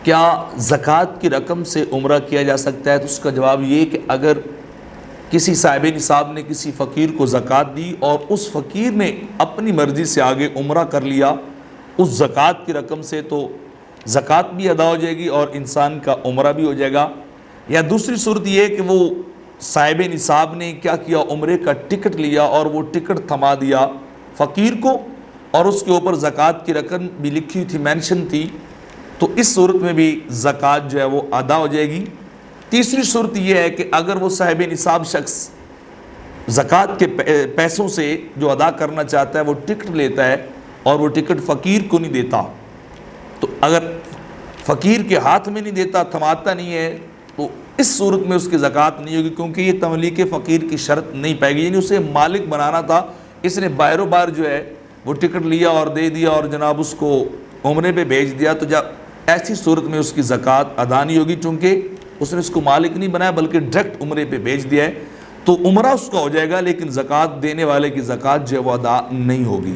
क्या ज़कात की रकम से उम्रा किया जा सकता है? तो उसका जवाब ये कि अगर किसी साहिब निसाब ने किसी फ़कीर को ज़कात दी और उस फ़कीर ने अपनी मर्ज़ी से आगे उम्रा कर लिया उस ज़कात की रकम से, तो ज़कात भी अदा हो जाएगी और इंसान का उम्रा भी हो जाएगा। या दूसरी सूरत ये कि वो साहिब निसाब ने क्या किया, उम्रे का टिकट लिया और वो टिकट थमा दिया फ़कीर को और उसके ऊपर ज़कात की रकम भी लिखी हुई थी, मेंशन थी, तो इस सूरत में भी ज़कात जो है वो अदा हो जाएगी। तीसरी सूरत यह है कि अगर वो साहिब निसाब शख्स ज़कात के पैसों से जो अदा करना चाहता है वो टिकट लेता है और वो टिकट फ़कीर को नहीं देता, तो अगर फ़कीर के हाथ में नहीं देता, थमाता नहीं है, तो इस सूरत में उसकी ज़कात नहीं होगी, क्योंकि ये तमलीक फ़कीर की शर्त नहीं पाएगी। यानी उसे मालिक बनाना था, इसने बारो बार जो है वो टिकट लिया और दे दिया और जनाब उसको उम्रे पे भेज दिया, तो जब ऐसी सूरत में उसकी ज़कात अदा नहीं होगी, चूँकि उसने उसको मालिक नहीं बनाया बल्कि डायरेक्ट उम्रे पे भेज दिया है, तो उम्रा उसका हो जाएगा लेकिन ज़कात देने वाले की ज़कात जो है वो अदा नहीं होगी।